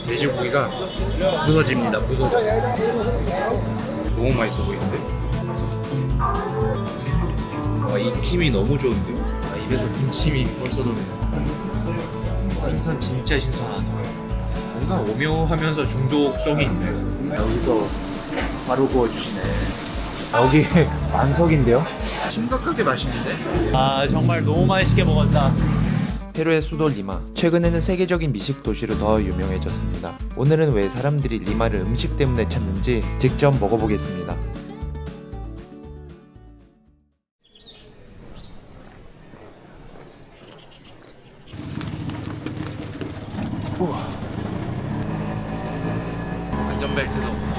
돼지고기가 무서집니다. 무서져. 너무 맛있어 보이는데? 와, 이 팀이 너무 좋은데요? 입에서 군침이 벌써 도네요. 생선 진짜 신선하네. 뭔가 오묘하면서 중독성이 있네. 여기서 바로 구워주시네. 여기 만석인데요? 심각하게 맛있는데? 아, 정말 너무 맛있게 먹었다. 페루의 수도 리마. 최근에는 세계적인 미식 도시로 더 유명해졌습니다. 오늘은 왜 사람들이 리마를 음식 때문에 찾는지 직접 먹어보겠습니다. 우와. 안전벨트도 없어.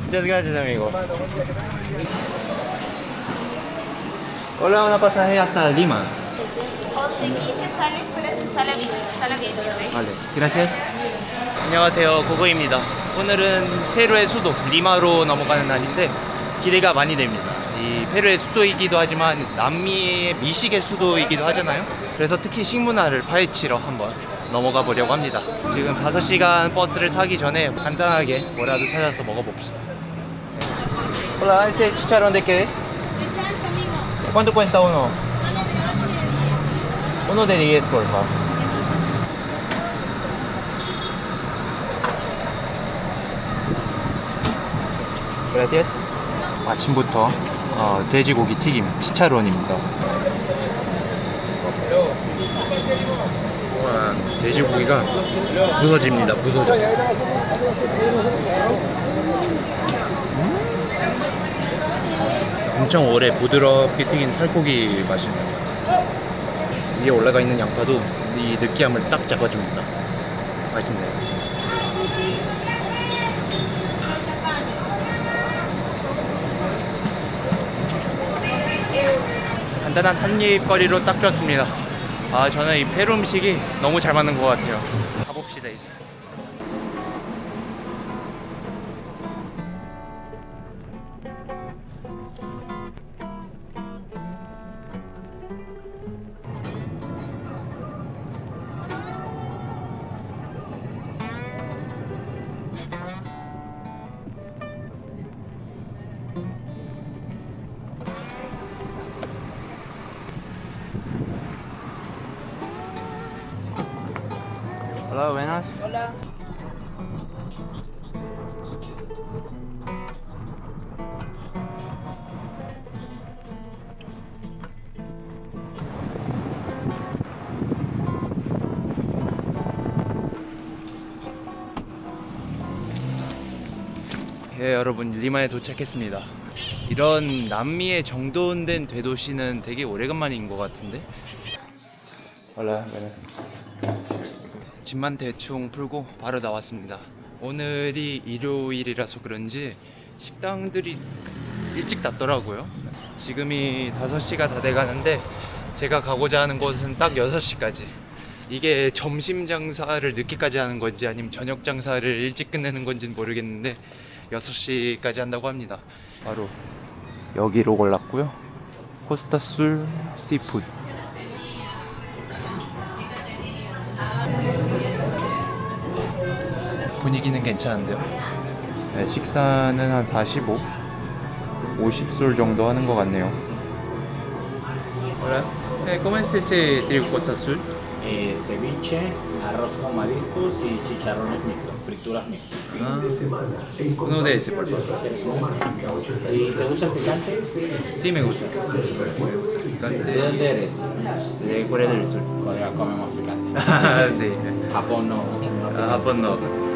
Muchas gracias, amigo. Hola, una pasaje hasta Lima. 11:15 sale, espérate en sala VIP, ¿ok? Vale, gracias. 안녕하세요, 고고입니다. 오늘은 페루의 수도 리마로 넘어가는 날인데 기대가 많이 됩니다. 이 페루의 수도이기도 하지만 남미의 미식의 수도이기도 하잖아요. 그래서 특히 식문화를 파헤치러 한번 넘어가 보려고 합니다. 지금 5시간 버스를 타기 전에 간단하게 뭐라도 찾아서 먹어봅시다. Hola, este chicharrón de qué es? De chancho, amigo. ¿Cuánto cuesta uno? Sale de 8 y de 10. Uno de 10, por favor. Gracias. 아침부터 돼지고기 튀김 치차론입니다. 와, 돼지고기가 무서집니다. 무서져. 엄청 오래 부드럽게 튀긴 살코기 맛이네요. 위에 올라가 있는 양파도 이 느끼함을 딱 잡아줍니다. 맛있네요. 간단한 한입거리로 딱 좋았습니다. 아, 저는 이 페루 음식이 너무 잘 맞는 것 같아요. 가봅시다 이제. Hola, buenas. Hola. 예, 여러분 리마에 도착했습니다. 이런 남미의 정돈된 대도시는 되게 오래간만인 것 같은데. Hola, buenas. 짐만 대충 풀고 바로 나왔습니다. 오늘이 일요일이라서 그런지 식당들이 일찍 닫더라고요. 지금이 5시가 다 돼가는데 제가 가고자 하는 곳은 딱 6시까지. 이게 점심 장사를 늦게까지 하는 건지 아니면 저녁 장사를 일찍 끝내는 건지는 모르겠는데 6시까지 한다고 합니다. 바로 여기로 골랐고요. 코스타술 시푸드. 분위기는 괜찮은데요. 네, 식사는 한 45, 50술 정도 하는 것 같네요. Hola. ¿Cómo es ese trigo Costa Azul? Ceviche, arroz con mariscos y chicharrones mixtos, frituras mixtas. Uno de ese, por favor. ¿Y te gusta el picante? Sí, me gusta. ¿De Picante. dónde eres? De Corea del Sur. Corea comemos picante. sí. Japón no. 한번 넣어.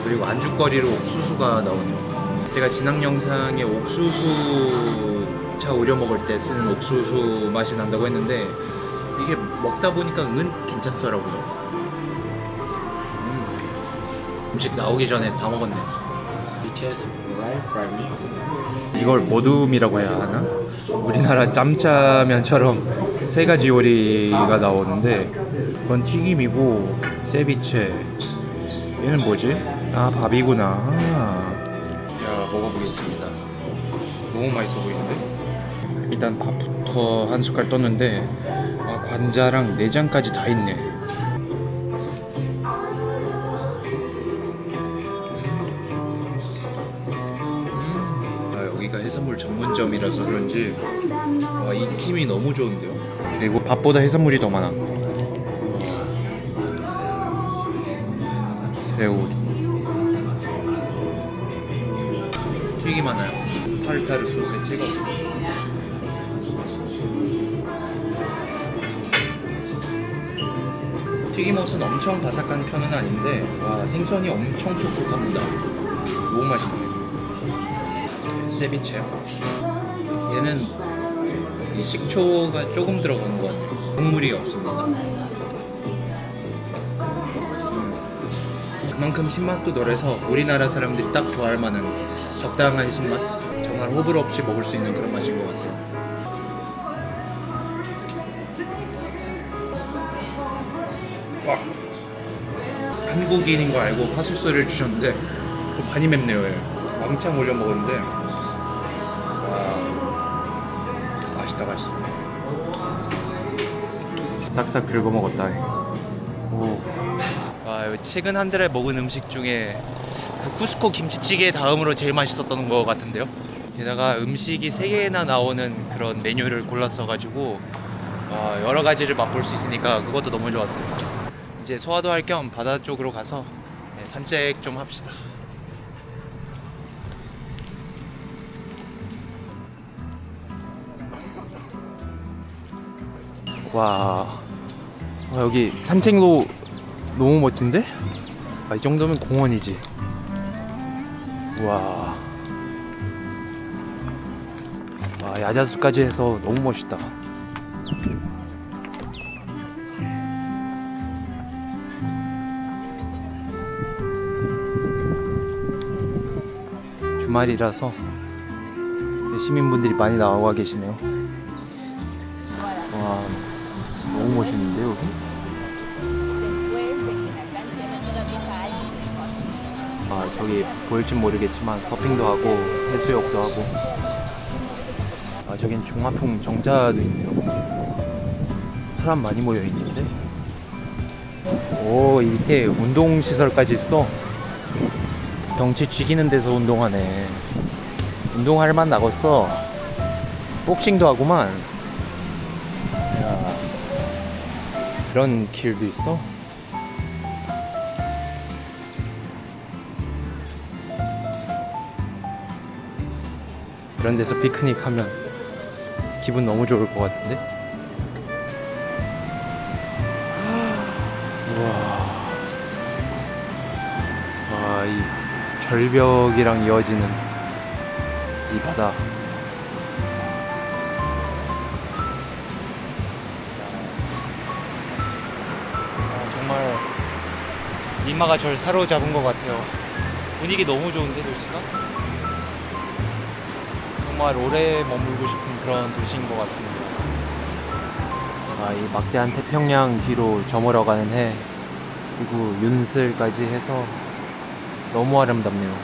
그리고 안주거리로 옥수수가 나오네요. 제가 지난 영상에 옥수수 차 우려 먹을 때 쓰는 옥수수 맛이 난다고 했는데 이게 먹다 보니까 은 괜찮더라고요. 음식 나오기 전에 다 먹었네. Ceviche, fried mix. 이걸 모둠이라고 해야 하나? 우리나라 짬짜면처럼 3가지 요리가 나오는데 이건 튀김이고 세비체, 얘는 뭐지? 아, 밥이구나. 야, 먹어보겠습니다. 너무 맛있어 보이는데? 일단 밥부터 한 숟갈 떴는데 관자랑 내장까지 다 있네. 여기가 해산물 전문점이라서 그런지 익힘이 너무 좋은데요? 그리고 밥보다 해산물이 더 많아. 새우 튀김 하나요? 타르타르 소스에 찍어서. 튀김옷은 엄청 바삭한 편은 아닌데 생선이 엄청 촉촉합니다. 너무 맛있네. 세비체. 얘는 이 식초가 조금 들어간 것 같아요. 국물이 없습니다. 그만큼 신맛도 덜해서 우리나라 사람들이 딱 좋아할 만한 적당한 신맛? 정말 호불호 없이 먹을 수 있는 그런 맛인 것 같아요. 와, 한국인인 거 알고 파소스를 주셨는데 많이 맵네요. 얘. 왕창 올려 먹었는데 맛있다. 싹싹 긁어 먹었다. 오. 최근 한 달에 먹은 음식 중에 그 쿠스코 김치찌개 다음으로 제일 맛있었던 것 같은데요. 게다가 음식이 3개나 나오는 그런 메뉴를 골랐어가지고 여러 가지를 맛볼 수 있으니까 그것도 너무 좋았어요. 이제 소화도 할 겸 바다 쪽으로 가서 산책 좀 합시다. 와, 여기 산책로 너무 멋진데? 이 정도면 공원이지. 와, 야자수까지 해서 너무 멋있다. 주말이라서 시민분들이 많이 나와 계시네요. 와, 너무 멋있는데 여기? 저기 보일진 모르겠지만 서핑도 하고 해수욕도 하고. 저긴 중화풍 정자도 있네요. 사람 많이 모여 있는데. 이 밑에 운동 시설까지 있어. 경치 죽이는 데서 운동하네. 운동할 맛 나겠어. 복싱도 하구만. 야, 이런 길도 있어. 이런 데서 피크닉 하면 기분 너무 좋을 것 같은데? 와, 이 절벽이랑 이어지는 이 바다. 정말 리마가 절 사로잡은 것 같아요. 분위기 너무 좋은데 도시가? 정말 오래 머물고 싶은 그런 도시인 것 같습니다. 이 막대한 태평양 뒤로 저물어 가는 해, 그리고 윤슬까지 해서 너무 아름답네요.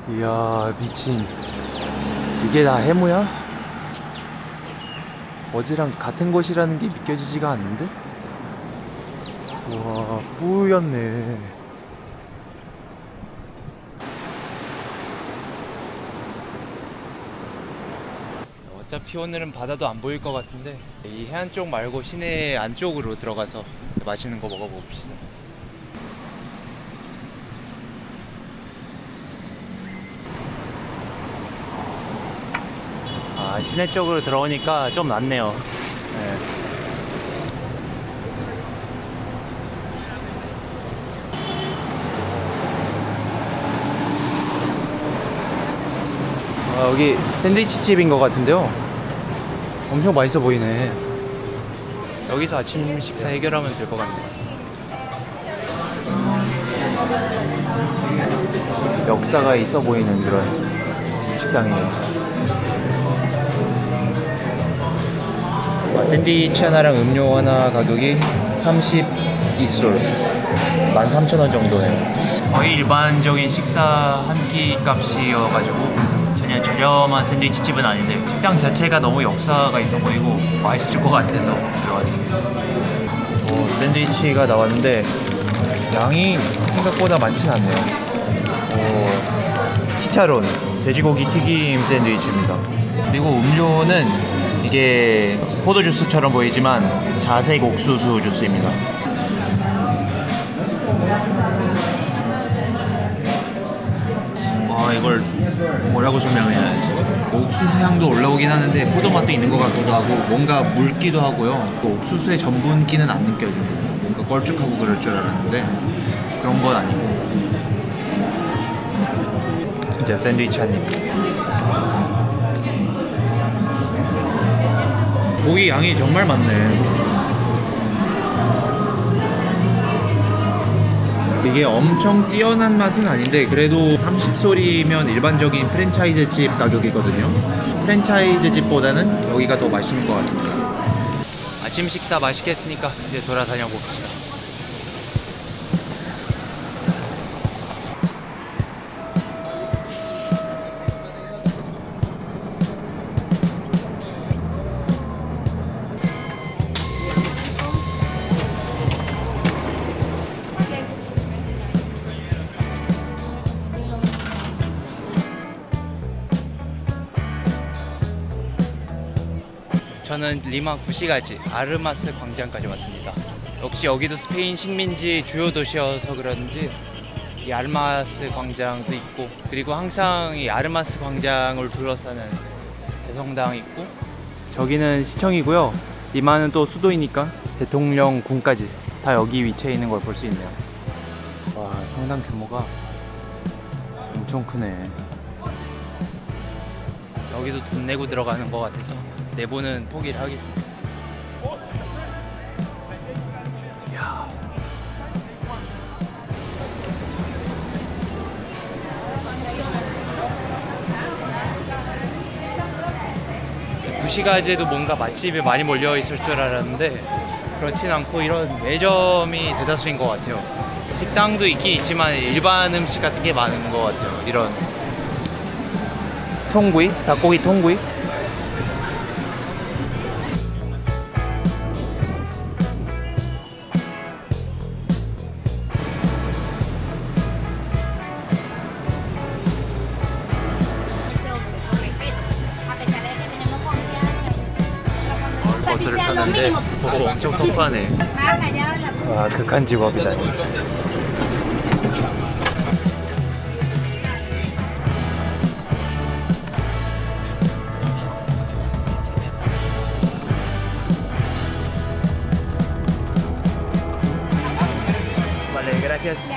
이야, 미친. 이게 다 해무야? 어제랑 같은 곳이라는 게 믿겨지지가 않는데? 와, 뿌였네. 어차피 오늘은 바다도 안 보일 것 같은데 이 해안 쪽 말고 시내 안쪽으로 들어가서 맛있는 거 먹어봅시다. 시내 쪽으로 들어오니까 좀 낫네요. 네. 여기 샌드위치 집인 것 같은데요. 엄청 맛있어 보이네. 여기서 아침 식사 해결하면 될 것 같네요. 역사가 있어 보이는 그런 식당이에요. 샌드위치 하나랑 음료 하나 가격이 30 이솔 13,000원 정도네요. 거의 일반적인 식사 한 끼 값이어가지고 전혀 저렴한 샌드위치 집은 아닌데 식당 자체가 너무 역사가 있어 보이고 맛있을 것 같아서 들어왔습니다. 샌드위치가 나왔는데 양이 생각보다 많진 않네요. 치차론 돼지고기 튀김 샌드위치입니다. 그리고 음료는 이게 포도 주스처럼 보이지만 자색 옥수수 주스입니다. 이걸 뭐라고 설명해야지? 옥수수 향도 올라오긴 하는데 포도 맛도 있는 것 같기도 하고 뭔가 묽기도 하고요. 또 옥수수의 전분기는 안 느껴집니다. 뭔가 걸쭉하고 그럴 줄 알았는데 그런 건 아니고. 이제 샌드위치 한 입. 고기 양이 정말 많네. 이게 엄청 뛰어난 맛은 아닌데 그래도 30솔이면 일반적인 프랜차이즈 집 가격이거든요. 프랜차이즈 집보다는 여기가 더 맛있는 것 같습니다. 아침 식사 맛있게 했으니까 이제 돌아다녀 봅시다. 저는 리마 구시가지 아르마스 광장까지 왔습니다. 역시 여기도 스페인 식민지 주요 도시여서 그런지 이 아르마스 광장도 있고, 그리고 항상 이 아르마스 광장을 둘러싸는 대성당 있고, 저기는 시청이고요. 리마는 또 수도이니까 대통령궁까지 다 여기 위치해 있는 걸 볼 수 있네요. 와, 성당 규모가 엄청 크네. 여기도 돈 내고 들어가는 것 같아서 내부는 포기를 하겠습니다. 이야. 구시가지에도 뭔가 맛집이 많이 몰려 있을 줄 알았는데 그렇진 않고 이런 매점이 대다수인 것 같아요. 식당도 있긴 있지만 일반 음식 같은 게 많은 것 같아요. 이런 통구이, 닭고기 통구이. 버스를 탔는데 엄청 통과네. 와, 극한 직업이다니. Vale, gracias.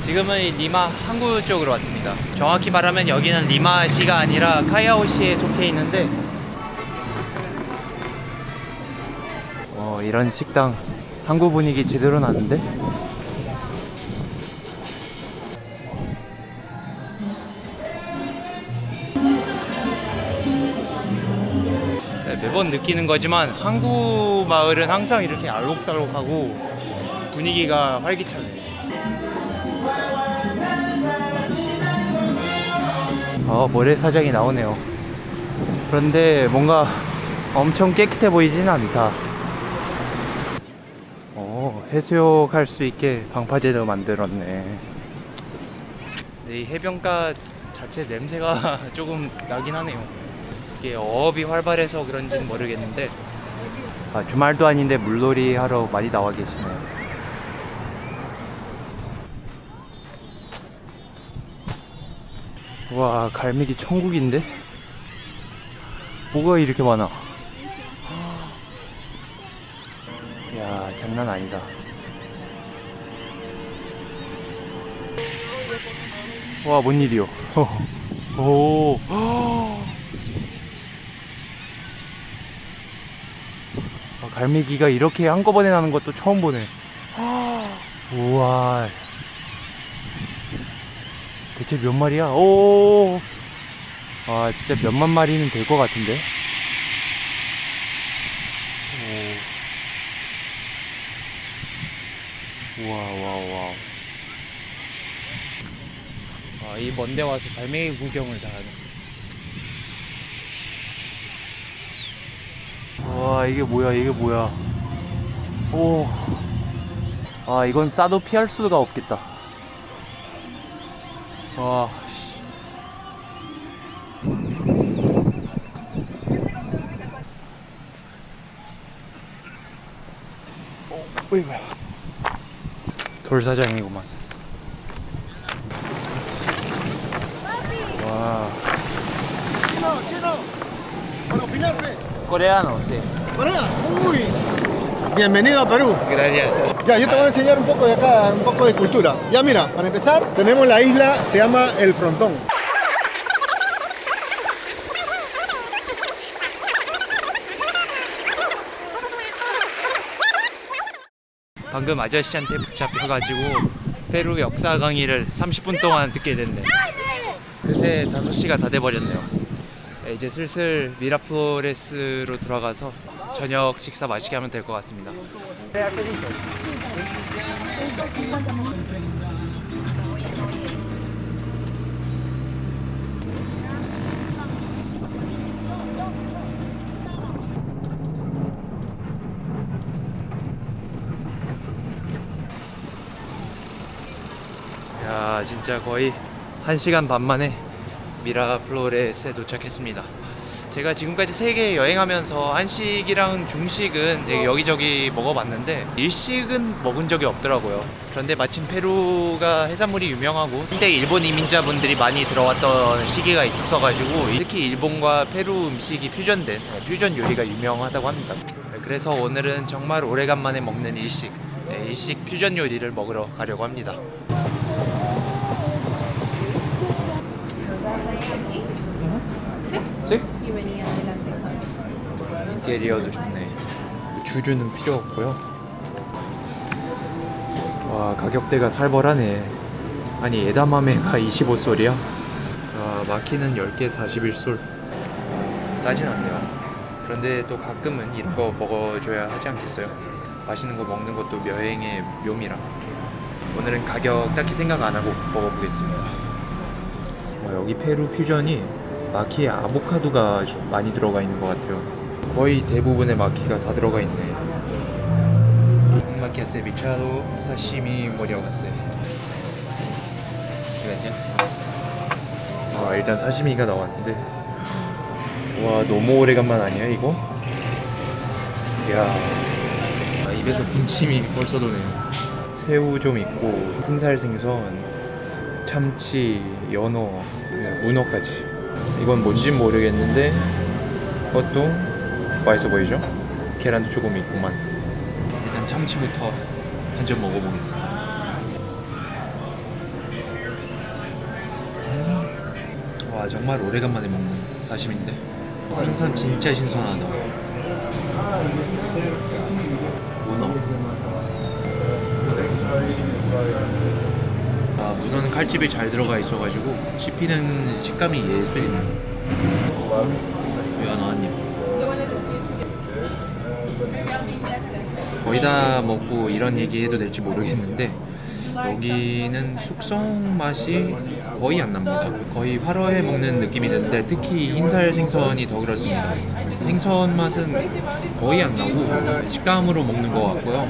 지금은 이 리마 항구 쪽으로 왔습니다. 정확히 말하면 여기는 리마시가 아니라 카야오시에 속해 있는데 이런 식당 항구 분위기 제대로 나는데? 네, 매번 느끼는 거지만 항구 마을은 항상 이렇게 알록달록하고 분위기가 활기차네. 모래사장이 나오네요. 그런데 뭔가 엄청 깨끗해 보이지는 않다. 해수욕할 수 있게 방파제도 만들었네. 이 해변가 자체 냄새가 조금 나긴 하네요. 이게 어업이 활발해서 그런지는 모르겠는데 주말도 아닌데 물놀이 하러 많이 나와 계시네요. 와, 갈매기 천국인데? 뭐가 이렇게 많아? 야, 장난 아니다. 와, 뭔 일이요? 오. 갈매기가 이렇게 한꺼번에 나는 것도 처음 보네. 우와. 대체 몇 마리야? 오. 진짜 몇만 마리는 될 것 같은데. 오. 와와와. 아, 이 먼데 와서 갈매기 구경을 다 하네. 와, 이게 뭐야, 이게 뭐야. 오. 아, 이건 싸도 피할 수가 없겠다. 와, 씨. 어이구야. 돌사장이구만. 와. Coreano, sí. Hola, uy, bienvenido a Perú. Gracias. Ya, yo te voy a enseñar un poco de acá, un poco de cultura. Ya mira, para empezar, tenemos la isla, se llama El Frontón. 방금 아저씨한테 붙잡혀가지고 페루 역사 강의를 30분 동안 듣게 됐네. 그새 5시가 다 돼버렸네요. 네, 이제 슬슬 미라플로레스로 돌아가서 저녁 식사 맛있게 하면 될 것 같습니다. 야, 진짜 거의 1시간 반 만에 미라플로레스에 도착했습니다. 제가 지금까지 세계 여행하면서 한식이랑 중식은 여기저기 먹어봤는데 일식은 먹은 적이 없더라고요. 그런데 마침 페루가 해산물이 유명하고 한때 일본 이민자분들이 많이 들어왔던 시기가 있었어가지고 특히 일본과 페루 음식이 퓨전된 퓨전 요리가 유명하다고 합니다. 그래서 오늘은 정말 오래간만에 먹는 일식 퓨전 요리를 먹으러 가려고 합니다. 인테리어도 좋네. 주류는 필요 없고요. 와, 가격대가 살벌하네. 아니, 에다마메가 25솔이야? 와, 마키는 10개 41솔. 싸진 않네요. 그런데 또 가끔은 이런 거 먹어줘야 하지 않겠어요? 맛있는 거 먹는 것도 여행의 묘미라. 오늘은 가격 딱히 생각 안 하고 먹어보겠습니다. 여기 페루 퓨전이 마키에 아보카도가 좀 많이 들어가 있는 것 같아요. 거의 대부분의 마키가 다 들어가 있네. 마키아 세비차도 사시미 모리아가세. 와, 일단 사시미가 나왔는데 와, 너무 오래간만 아니야 이거? 이야, 입에서 군침이 벌써 도네요. 새우 좀 있고 흰살 생선, 참치, 연어, 문어까지. 이건 뭔진 모르겠는데 그것도 맛있어 보이죠? 계란도 조금 있구만. 일단 참치부터 한 점 먹어보겠습니다. 와, 정말 오래간만에 먹는 사시미인데 생선 진짜 신선하다. 문어. 아, 문어는 칼집이 잘 들어가 있어가지고 씹히는 식감이 예술이네. 연어 한 입. 거의 다 먹고 이런 얘기 해도 될지 모르겠는데 여기는 숙성 맛이 거의 안 납니다. 거의 화로에 먹는 느낌이 드는데 특히 흰살 생선이 더 그렇습니다. 생선 맛은 거의 안 나고 식감으로 먹는 것 같고요.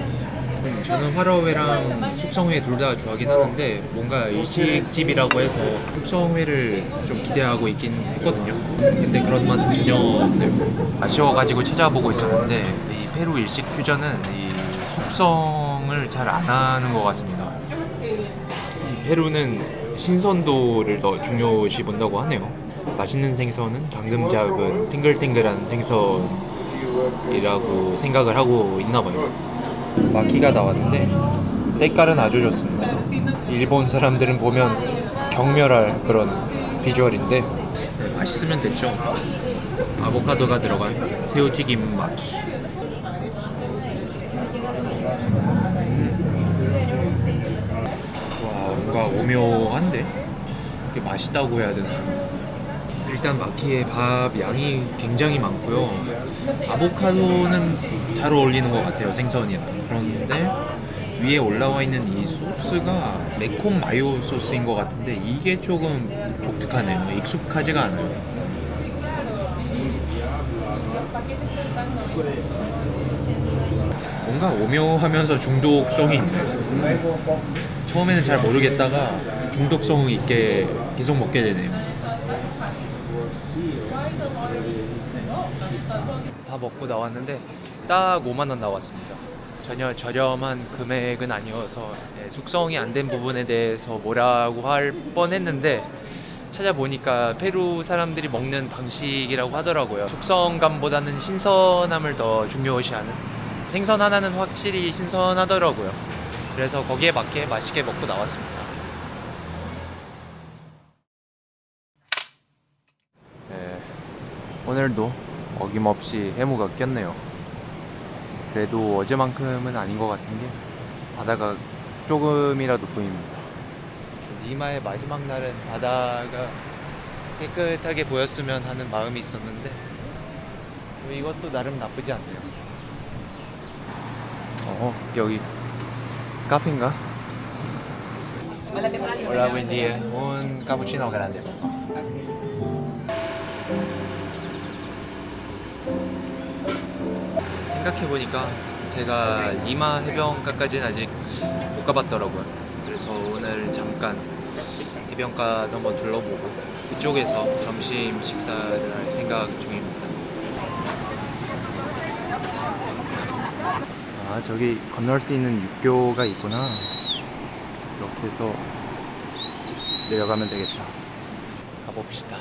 저는 화로회랑 숙성회 둘 다 좋아하긴 하는데 뭔가 일식집이라고 해서 숙성회를 좀 기대하고 있긴 했거든요. 근데 그런 맛은 전혀 없네요. 아쉬워가지고 찾아보고 있었는데 이 페루 일식 퓨전은 이 숙성을 잘 안 하는 것 같습니다. 이 페루는 신선도를 더 중요시 본다고 하네요. 맛있는 생선은 방금 잡은 탱글탱글한 생선이라고 생각을 하고 있나 봐요. 마키가 나왔는데 때깔은 아주 좋습니다. 일본 사람들은 보면 경멸할 그런 비주얼인데 맛있으면 됐죠. 아보카도가 들어간 새우튀김 마키. 와, 뭔가 오묘한데? 이게 맛있다고 해야 되나? 일단 마키의 밥 양이 굉장히 많고요. 아보카도는 잘 어울리는 것 같아요, 생선이랑. 그런데 위에 올라와 있는 이 소스가 매콤 마요 소스인 것 같은데 이게 조금 독특하네요. 익숙하지가 않아요. 뭔가 오묘하면서 중독성이 있네요. 처음에는 잘 모르겠다가 중독성 있게 계속 먹게 되네요. 다 먹고 나왔는데 딱 5만 원 나왔습니다. 전혀 저렴한 금액은 아니어서 숙성이 안 된 부분에 대해서 뭐라고 할 뻔했는데 찾아보니까 페루 사람들이 먹는 방식이라고 하더라고요. 숙성감보다는 신선함을 더 중요시하는, 생선 하나는 확실히 신선하더라고요. 그래서 거기에 맞게 맛있게 먹고 나왔습니다. 네, 오늘도 어김없이 해무가 꼈네요. 그래도 어제만큼은 아닌 것 같은 게 바다가 조금이라도 보입니다. 리마의 마지막 날은 바다가 깨끗하게 보였으면 하는 마음이 있었는데 이것도 나름 나쁘지 않네요. 여기 카페인가? Hola, buen día. Un cappuccino grande. 생각해보니까 제가 리마 해변가까지는 아직 못 가봤더라고요. 그래서 오늘 잠깐 해변가도 한번 둘러보고 그쪽에서 점심 식사를 할 생각 중입니다. 아, 저기 건널 수 있는 육교가 있구나. 이렇게 해서 내려가면 되겠다. 가봅시다.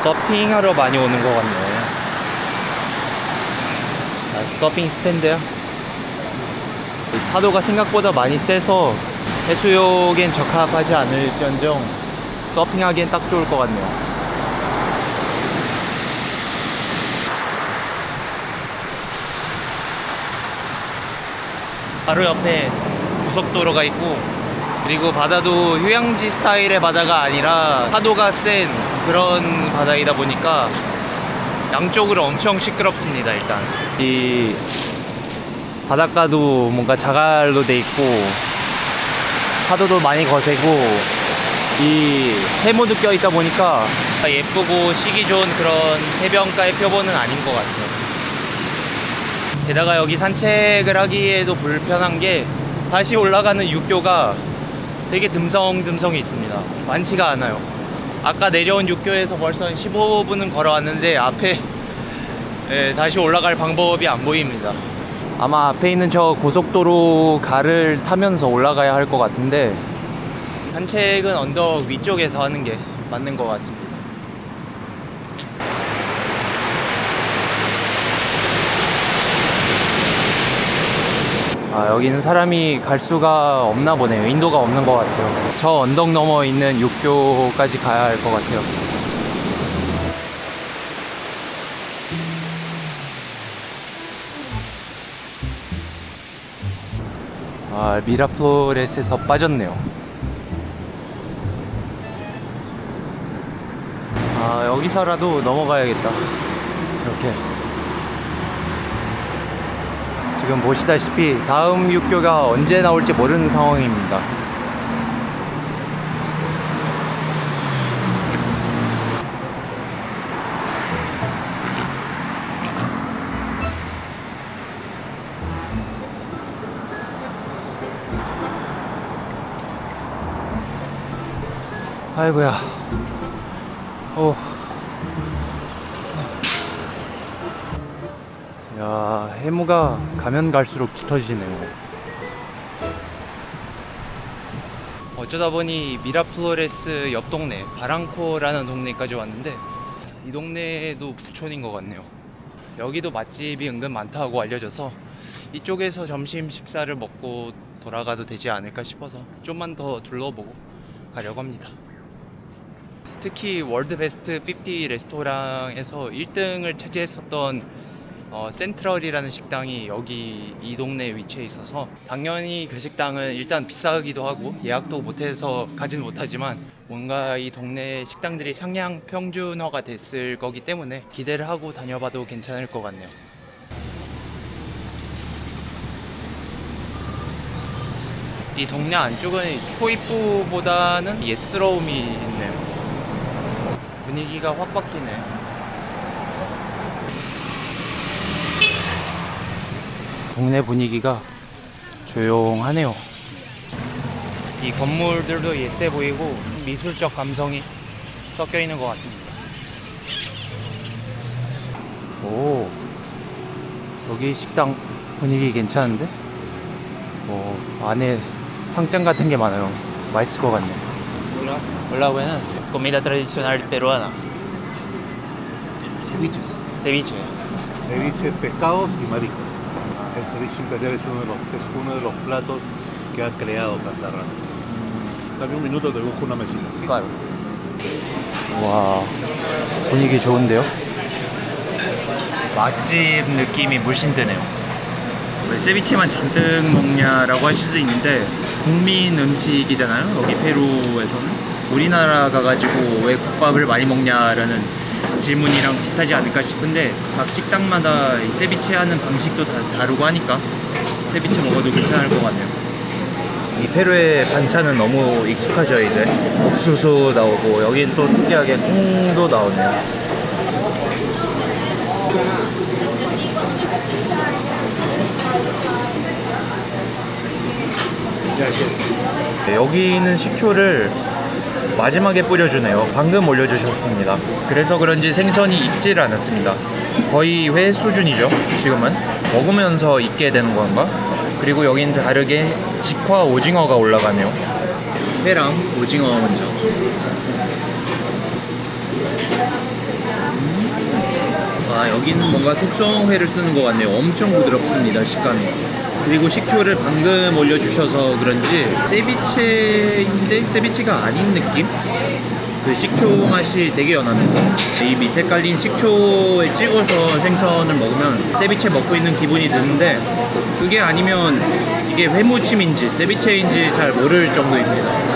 서핑하러 많이 오는 것 같네. 서핑 스탠드야. 파도가 생각보다 많이 세서 해수욕엔 적합하지 않을지언정 서핑하기엔 딱 좋을 것 같네요. 바로 옆에 고속도로가 있고, 그리고 바다도 휴양지 스타일의 바다가 아니라 파도가 센 그런 바다이다 보니까 양쪽으로 엄청 시끄럽습니다. 일단 이 바닷가도 뭔가 자갈로 돼 있고 파도도 많이 거세고 이 해무도 껴 있다 보니까 예쁘고 쉬기 좋은 그런 해변가의 표본은 아닌 것 같아요. 게다가 여기 산책을 하기에도 불편한 게 다시 올라가는 육교가 되게 듬성듬성이 있습니다. 많지가 않아요. 아까 내려온 육교에서 벌써 15분은 걸어왔는데 앞에 다시 올라갈 방법이 안 보입니다. 아마 앞에 있는 저 고속도로 가를 타면서 올라가야 할 것 같은데 산책은 언덕 위쪽에서 하는 게 맞는 것 같습니다. 여기는 사람이 갈 수가 없나 보네요. 인도가 없는 것 같아요. 저 언덕 너머 있는 육교까지 가야 할 것 같아요. 미라플로레스에서 빠졌네요. 여기서라도 넘어가야겠다. 이렇게. 지금 보시다시피 다음 육교가 언제 나올지 모르는 상황입니다. 아이고야. 야, 해무가 가면 갈수록 짙어지네요. 어쩌다 보니 미라플로레스 옆 동네 바랑코라는 동네까지 왔는데 이 동네도 부촌인 것 같네요. 여기도 맛집이 은근 많다고 알려져서 이쪽에서 점심 식사를 먹고 돌아가도 되지 않을까 싶어서 좀만 더 둘러보고 가려고 합니다. 특히 월드 베스트 50 레스토랑에서 1등을 차지했었던 센트럴이라는 식당이 여기 이 동네에 위치해 있어서 당연히 그 식당은 일단 비싸기도 하고 예약도 못해서 가진 못하지만 뭔가 이 동네 식당들이 상향 평준화가 됐을 거기 때문에 기대를 하고 다녀봐도 괜찮을 것 같네요. 이 동네 안쪽은 초입부보다는 옛스러움이 있네요. 분위기가 확 바뀌네. 동네 분위기가 조용하네요. 이 건물들도 옛때 보이고 미술적 감성이 섞여 있는 것 같습니다. 오, 여기 식당 분위기 괜찮은데? 안에 상장 같은 게 많아요. 맛있을 것 같네. Hola, buenas. Comida tradicional peruana. Ceviches. Ceviche. Ceviche, pescados y mariscos. El ceviche imperial es uno de los platos que ha creado Cantarra. Dame un minuto, te busco una mesita. ¿sí? Claro. 와, 분위기 좋은데요? 맛집 느낌이 물씬 드네요. 왜 세비체만 잔뜩 먹냐라고 하실 수 있는데 국민 음식이잖아요. 여기 페루에서는 우리나라 가가지고 왜 국밥을 많이 먹냐라는 질문이랑 비슷하지 않을까 싶은데 각 식당마다 이 세비체 하는 방식도 다르고 하니까 세비체 먹어도 괜찮을 것 같네요. 이 페루의 반찬은 너무 익숙하죠. 이제 옥수수 나오고 여긴 또 특이하게 콩도 나오네요. 여기는 식초를 마지막에 뿌려주네요. 방금 올려주셨습니다. 그래서 그런지 생선이 익질 않았습니다. 거의 회 수준이죠. 지금은 먹으면서 익게 되는 건가? 그리고 여긴 다르게 직화 오징어가 올라가네요. 회랑 오징어 먼저. 여기는 뭔가 숙성회를 쓰는 것 같네요. 엄청 부드럽습니다, 식감이. 그리고 식초를 방금 올려주셔서 그런지 세비체인데 세비체가 아닌 느낌? 그 식초 맛이 되게 연합니다. 이 밑에 깔린 식초에 찍어서 생선을 먹으면 세비체 먹고 있는 기분이 드는데 그게 아니면 이게 회무침인지 세비체인지 잘 모를 정도입니다.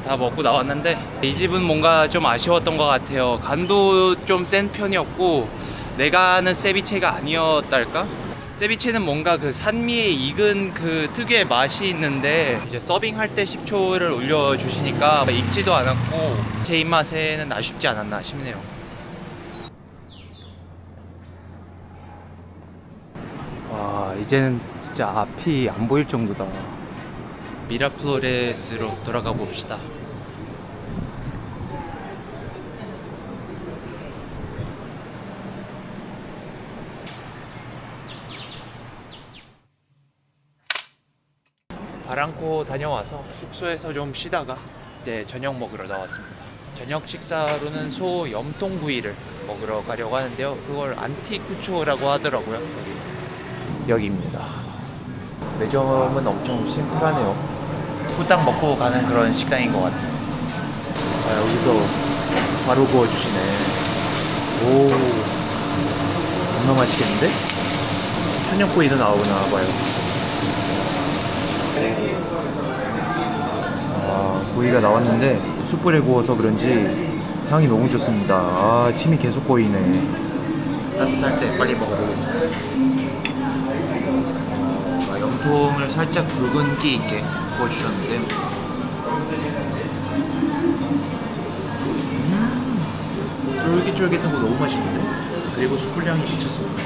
다 먹고 나왔는데 이 집은 뭔가 좀 아쉬웠던 것 같아요. 간도 좀 센 편이었고 내가 아는 세비체가 아니었달까? 세비체는 뭔가 그 산미에 익은 그 특유의 맛이 있는데 이제 서빙할 때 식초를 올려주시니까 익지도 않았고 제 입맛에는 아쉽지 않았나 싶네요. 와, 이제는 진짜 앞이 안 보일 정도다. 미라플로레스로 돌아가 봅시다. 바랑코 다녀와서 숙소에서 좀 쉬다가 이제 저녁 먹으러 나왔습니다. 저녁 식사로는 소 염통구이를 먹으러 가려고 하는데요. 그걸 안티쿠초라고 하더라고요. 여기입니다. 매점은 엄청 심플하네요. 후딱 먹고 가는 그런 식당인 것 같아요. 여기서 바로 구워주시네. 오, 정말 맛있겠는데? 천연구이도 나오나 봐요. 구이가 나왔는데 숯불에 구워서 그런지 향이 너무 좋습니다. 침이 계속 고이네. 따뜻할 때 빨리 먹어보겠습니다. 염통을 살짝 붉은기 있게 구워주셨는데 쫄깃쫄깃하고 너무 맛있는데? 그리고 숯불향이 미쳤습니다.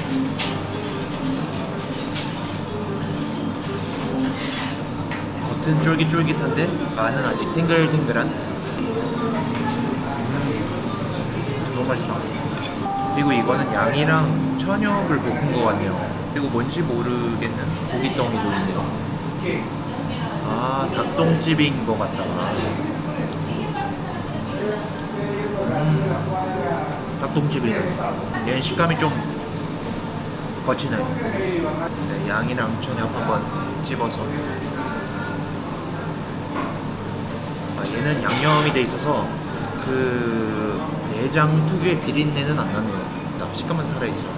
겉은 쫄깃쫄깃한데 안은 아직 탱글탱글한 너무 맛있다. 그리고 이거는 양이랑 천엽을 볶은 것 같네요. 그리고 뭔지 모르겠는 고기덩이도 있네요. 닭똥집인 것 같다. 닭똥집이네. 얘는 식감이 좀 거치네요. 네, 양이랑 천엽 한번 집어서. 얘는 양념이 돼 있어서 그 내장 특유의 비린내는 안 나네요. 딱 식감만 살아있어요.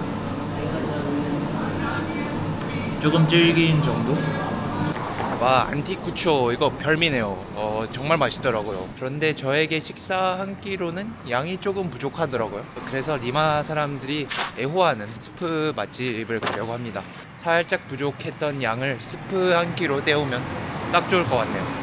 조금 질긴 정도? 와, 안티쿠초 이거 별미네요. 정말 맛있더라고요. 그런데 저에게 식사 한 끼로는 양이 조금 부족하더라고요. 그래서 리마 사람들이 애호하는 스프 맛집을 가려고 합니다. 살짝 부족했던 양을 스프 한 끼로 때우면 딱 좋을 것 같네요.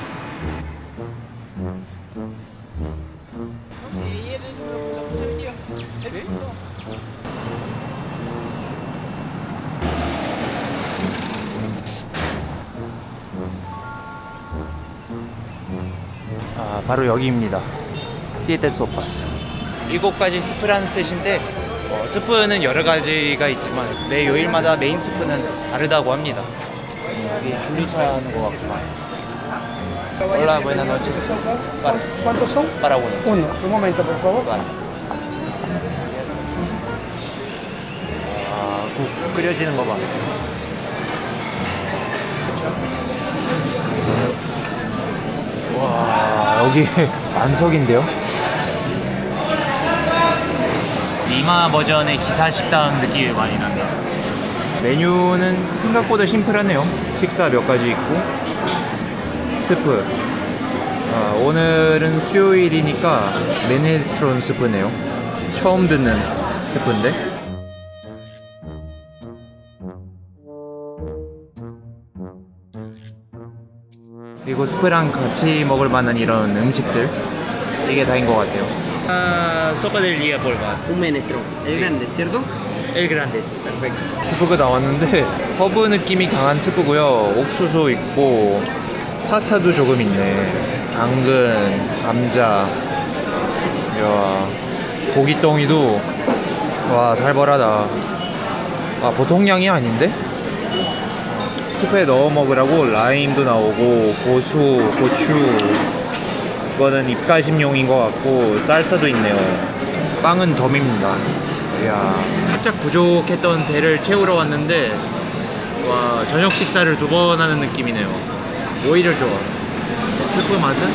바로 여기입니다. 시에테 소파스. 이곳까지 스프라는 뜻인데 스프는 여러 가지가 있지만 매 요일마다 메인 스프는 다르다고 합니다. 여기 줄리사 하는 것 같구만. Hola, buenas noches. ¿Cuántos son? Para uno. Uno. Un momento, por favor. Para. 국 끓여지는 거 봐. 와, 여기 만석인데요? 리마 버전의 기사 식당 느낌이 많이 난다. 메뉴는 생각보다 심플하네요. 식사 몇 가지 있고 스프. 오늘은 수요일이니까 메네스트론 스프네요. 처음 듣는 스프인데. 그리고 스프랑 같이 먹을 만한 이런 음식들, 이게 다인 것 같아요. sopa del día por favor. Un menestrón. El grande, ¿cierto? El grande, sí. Perfecto. 스프가 나왔는데 허브 느낌이 강한 스프고요. 옥수수 있고 파스타도 조금 있네. 당근, 감자, 이야, 고기덩이도 와, 살벌하다. 보통 양이 아닌데? 스프에 넣어 먹으라고 라임도 나오고 고수, 고추, 이거는 입가심용인 것 같고 쌀사도 있네요. 빵은 덤입니다. 이야, 살짝 부족했던 배를 채우러 왔는데 와, 저녁 식사를 2번 하는 느낌이네요. 오히려 좋아. 스프 맛은?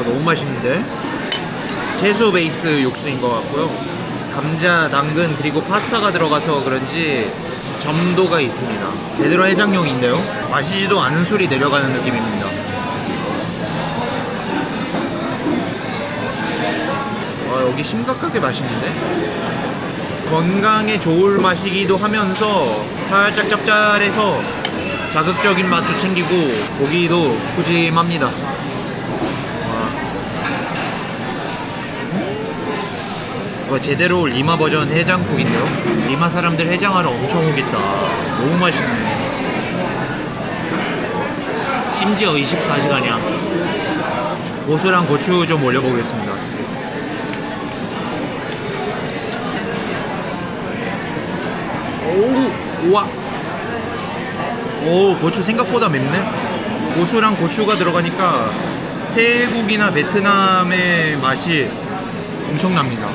너무 맛있는데? 채소 베이스 육수인 것 같고요. 감자, 당근, 그리고 파스타가 들어가서 그런지 점도가 있습니다. 제대로 해장용인데요? 마시지도 않은 술이 내려가는 느낌입니다. 여기 심각하게 맛있는데? 건강에 좋을 맛이기도 하면서 살짝 짭짤해서 자극적인 맛도 챙기고 고기도 푸짐합니다. 이거 제대로 리마 버전 해장국인데요? 리마 사람들 해장하러 엄청 오겠다. 너무 맛있네. 심지어 24시간이야. 고수랑 고추 좀 올려보겠습니다. 오, 우와. 오, 고추 생각보다 맵네. 고수랑 고추가 들어가니까 태국이나 베트남의 맛이 엄청납니다.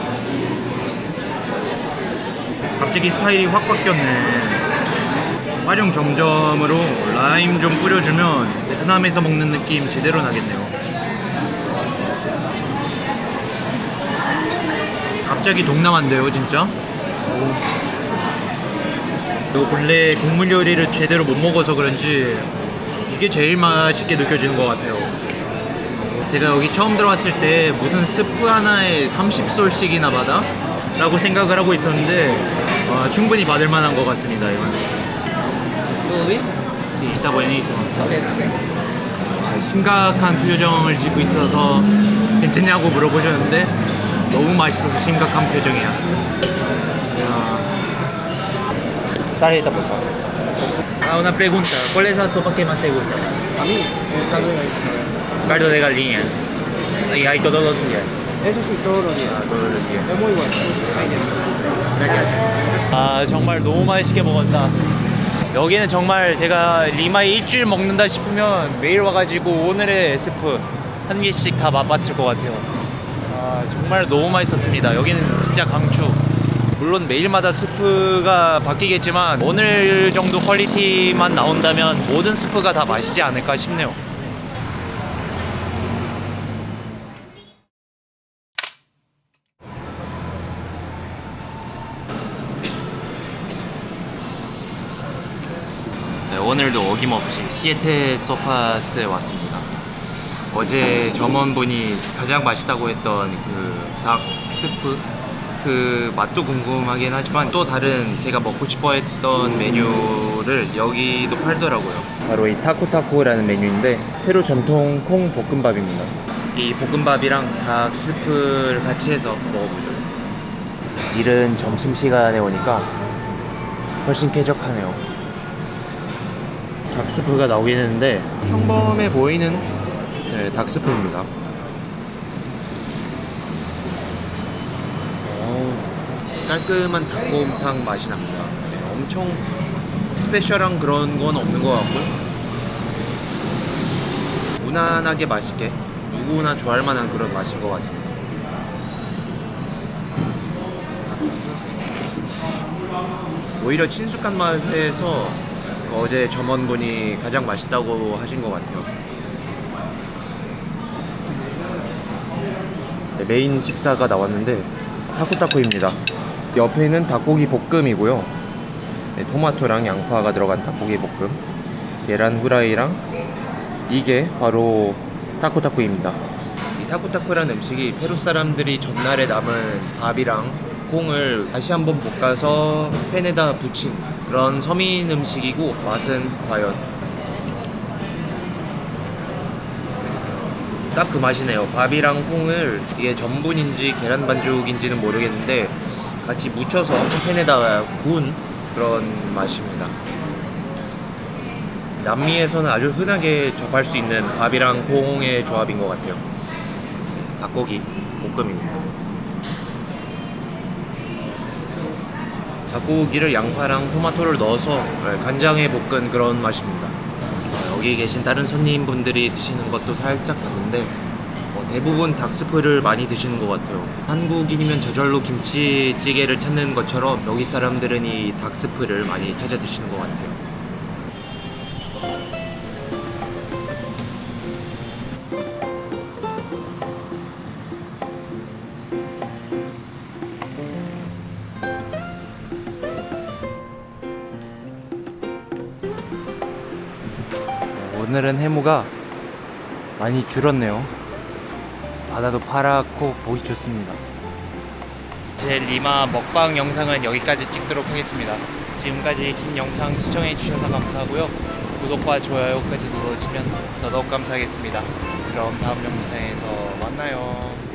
갑자기 스타일이 확 바뀌었네. 활용 점점으로 라임 좀 뿌려주면 베트남에서 먹는 느낌 제대로 나겠네요. 갑자기 동남아인데요, 진짜. 요 근래 국물 요리를 제대로 못 먹어서 그런지 이게 제일 맛있게 느껴지는 것 같아요. 제가 여기 처음 들어왔을 때 무슨 스프 하나에 30솔씩이나 받아? 라고 생각을 하고 있었는데 충분히 받을 만한 것 같습니다. 이건 ¿Todo bien? Está buenísimo. Ok, ok. 심각한 표정을 짓고 있어서 괜찮냐고 물어보셨는데 너무 맛있어서 심각한 표정이야. Tarjeta, por favor. Una pregunta. ¿Cuál es la sopa que más te gusta? A mí, el caldo de gallina. Caldo de gallina. Y hay todos los días. Eso sí, todos los días. todos los días. Es muy bueno. Gracias. 정말 너무 맛있게 먹었다. 여기는 정말 제가 리마에 일주일 먹는다 싶으면 매일 와가지고 오늘의 스프 한 개씩 다 맛봤을 것 같아요. 정말 너무 맛있었습니다. 여기는 진짜 강추. 물론 매일마다 스프가 바뀌겠지만 오늘 정도 퀄리티만 나온다면 모든 스프가 다 맛있지 않을까 싶네요. 오늘도 어김없이 시에테 소파스에 왔습니다. 어제 점원분이 가장 맛있다고 했던 그 닭 스프 그 맛도 궁금하긴 하지만 또 다른 제가 먹고 싶어 했던 메뉴를 여기도 팔더라고요. 바로 이 타코타코라는 메뉴인데 페루 전통 콩 볶음밥입니다. 이 볶음밥이랑 닭 스프를 같이 해서 먹어보죠. 이른 점심시간에 오니까 훨씬 쾌적하네요. 닭 스프가 나오긴 했는데 평범해 보이는 닭 스프입니다. 깔끔한 닭곰탕 맛이 납니다. 엄청 스페셜한 그런 건 없는 것 같고요. 무난하게 맛있게 누구나 좋아할 만한 그런 맛인 것 같습니다. 오히려 친숙한 맛에서 그 어제 점원분이 가장 맛있다고 하신 것 같아요. 메인 식사가 나왔는데 타코타코입니다. 옆에는 닭고기 볶음이고요. 토마토랑 양파가 들어간 닭고기 볶음, 계란 후라이랑 이게 바로 타코타코입니다. 이 타코타코라는 음식이 페루 사람들이 전날에 남은 밥이랑 콩을 다시 한번 볶아서 팬에다 부친 그런 서민 음식이고 맛은 과연 딱 그 맛이네요. 밥이랑 콩을 이게 전분인지 계란 반죽인지는 모르겠는데 같이 묻혀서 팬에다가 구운 그런 맛입니다. 남미에서는 아주 흔하게 접할 수 있는 밥이랑 콩의 조합인 것 같아요. 닭고기 볶음입니다. 닭고기를 양파랑 토마토를 넣어서 간장에 볶은 그런 맛입니다. 여기 계신 다른 손님분들이 드시는 것도 살짝 봤는데 대부분 닭스프를 많이 드시는 것 같아요. 한국인이면 저절로 김치찌개를 찾는 것처럼 여기 사람들은 이 닭스프를 많이 찾아 드시는 것 같아요. 오늘은 해무가 많이 줄었네요. 바다도 파랗고 보기 좋습니다. 제 리마 먹방 영상은 여기까지 찍도록 하겠습니다. 지금까지 긴 영상 시청해 주셔서 감사하고요. 구독과 좋아요까지 눌러주시면 더더욱 감사하겠습니다. 그럼 다음 영상에서 만나요.